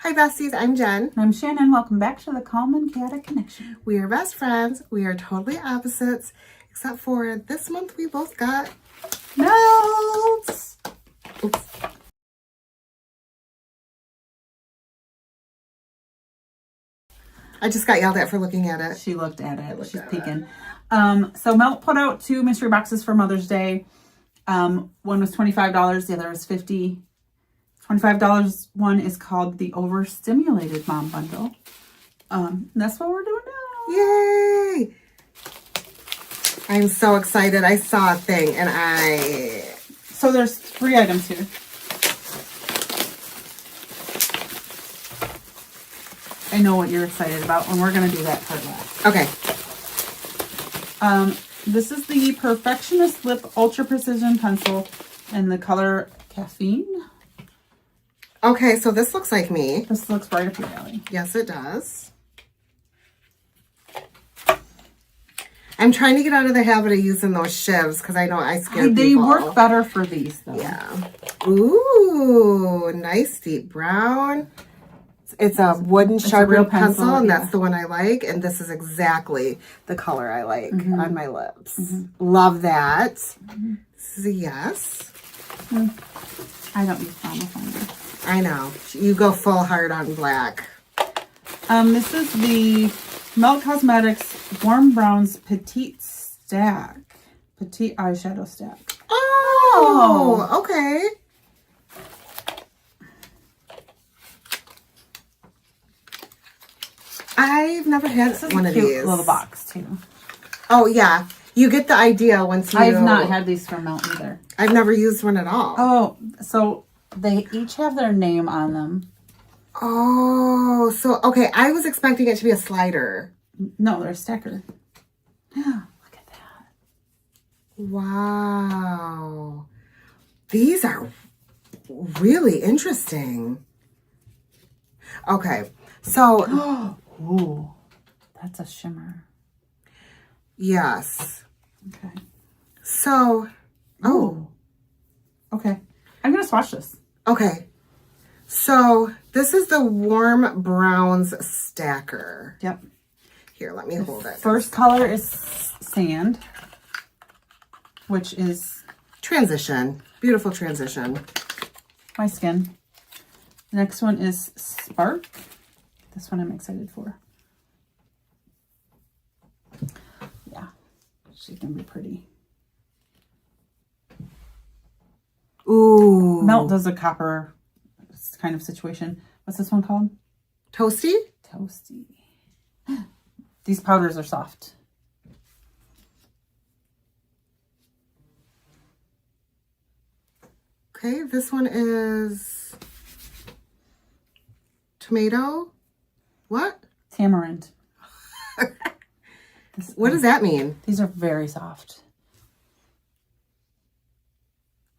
Hi Besties, I'm Jen. I'm Shannon. Welcome back to the Calm and Chaotic Connection. We are best friends. We are totally opposites, except for this month we both got melts. Oops. I just got yelled at for looking at it. She looked at it. She's peeking. So Melt put out 2 mystery boxes for Mother's Day. One was $25. The other was $50. $25 one is called the Overstimulated Mom Bundle. That's what we're doing now. Yay! I'm so excited. I saw a thing and So there's 3 items here. I know what you're excited about, and we're going to do that part last. Okay. This is the Perfectionist Lip Ultra Precision Pencil in the color Caffeine. Okay, so this looks like me. This looks right up your alley. Yes, it does. I'm trying to get out of the habit of using those shivs because I know I scare people. They work better for these, though. Yeah. Ooh, nice deep brown. It's a wooden sharpened pencil, and that's the one I like. And this is exactly the color I like on my lips. Love that. This is a yes. I don't use Trauma Finder. I know. You go full hard on black. This is the Melt Cosmetics Warm Browns Petite Stack. Petite Eyeshadow Stack. Oh, okay. I've never had one of these. Cute little box, too. Oh, yeah. You get the idea once you... I've not had these from Melt either. I've never used one at all. Oh, so they each have their name on them. Oh, so, okay. I was expecting it to be a slider. No, they're a stacker. Yeah, look at that. Wow. These are really interesting. Okay, so... Ooh, that's a shimmer. Yes. Okay. So, okay. I'm going to swatch this. Okay. So, this is the Warm Browns Stacker. Yep. Here, let me hold it. First color is Sand, which is... Transition. Beautiful transition. My skin. The next one is Spark. This one I'm excited for. Yeah. She's going to be pretty. Ooh. Melt does a copper kind of situation. What's this one called? Toasty? Toasty. These powders are soft. Okay, this one is tomato. What? Tamarind. What does that mean? These are very soft.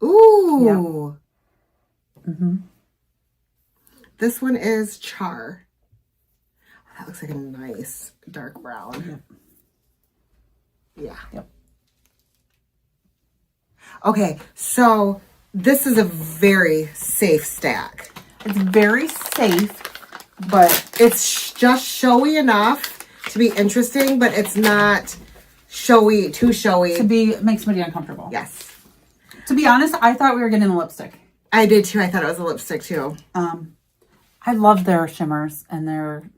Ooh. Yep. This one is char. That looks like a nice dark brown. Yep. Yeah. Yep. Okay, so this is a very safe stack. It's very safe, but It's just showy enough to be interesting, but it's not showy, too showy. makes somebody uncomfortable. Yes. To be honest, I thought we were getting a lipstick. I did too. I thought it was a lipstick too. I love their shimmers and their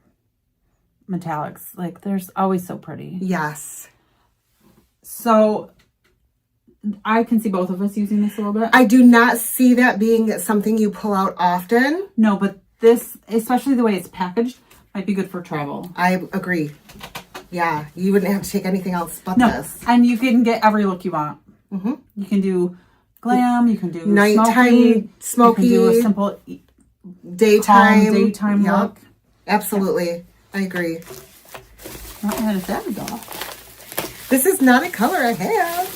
metallics. Like, they're always so pretty. Yes. So, I can see both of us using this a little bit. I do not see that being something you pull out often. No, but this, especially the way it's packaged, might be good for travel. I agree. Yeah, you wouldn't have to take anything else but No, this. and you can get every look you want. You can do glam, you can do nighttime, smoky, you can do a simple daytime look. Absolutely. Yep. I agree. Not mad at that at all. This is not a color I have.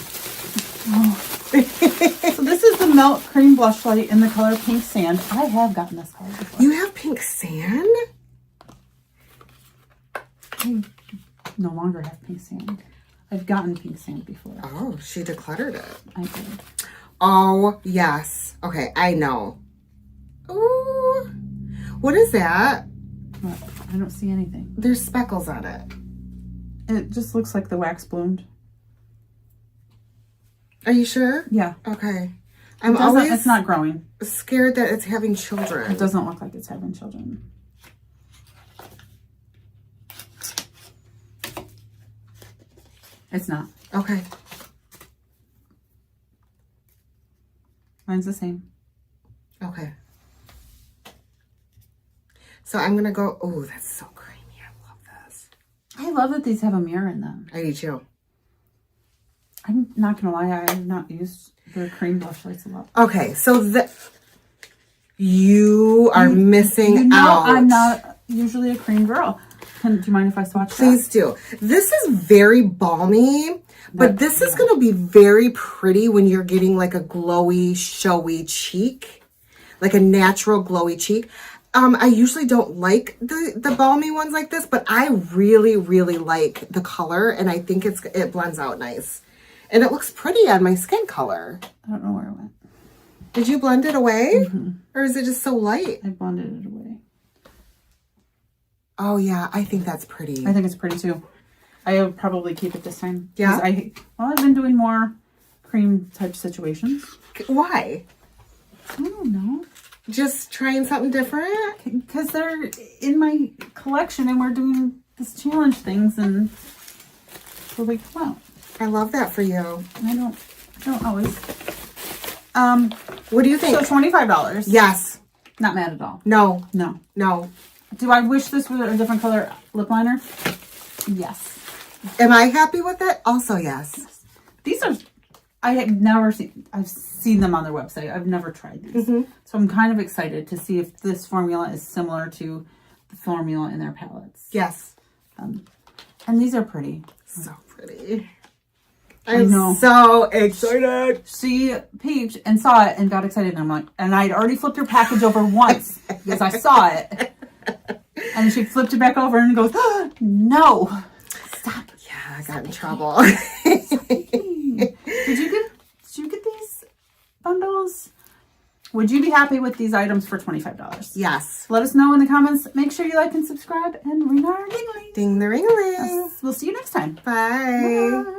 So this is the Melt Cream Blush Light in the color Pink Sand. I have gotten this color before. You have pink sand? I no longer have Pink Sand. I've gotten Pink Sand before. Oh, she decluttered it. I did. Oh, yes. Okay, I know. Ooh. What is that? What? I don't see anything. There's speckles on it. It just looks like the wax bloomed. Are you sure? Yeah. Okay. It's not growing. Scared that it's having children. It doesn't look like it's having children. It's not. Okay. Mine's the same. Okay. So I'm going to go, oh, that's so creamy. I love this. I love that these have a mirror in them. I do too. I'm not going to lie, I have not used the cream blush lights a lot. Okay, so you are missing out. I'm not usually a cream girl. Do you mind if I swatch Please do. This is very balmy, but this is going to be very pretty when you're getting like a glowy, showy cheek, like a natural glowy cheek. I usually don't like the balmy ones like this, but I really, really like the color, and I think it blends out nice. And it looks pretty on my skin color. I don't know where it went. Did you blend it away? Mm-hmm. Or is it just so light? I blended it away. Oh, yeah. I think that's pretty. I think it's pretty, too. I'll probably keep it this time. Yeah? I've been doing more cream type situations. Why? I don't know. Just trying something different? Because they're in my collection and we're doing this challenge things and so they come out. I love that for you. I don't always. What do you think? So $25. Yes. Not mad at all. No. No. No. Do I wish this was a different color lip liner? Yes. Am I happy with it? Also, yes. These are, I have never seen, I've seen them on their website. I've never tried these. So I'm kind of excited to see if this formula is similar to the formula in their palettes. Yes. And these are pretty. So pretty. I know. I'm so excited. She peeped and saw it and got excited. And I'm like, and I'd already flipped her package over once because I saw it. And she flipped it back over and goes, oh, no, stop. Yeah, I got in trouble. Did you get these bundles? Would you be happy with these items for $25? Yes. Let us know in the comments. Make sure you like and subscribe and ring our ding-a-ling. Ding the ring-a-ling. We'll see you next time. Bye. Bye.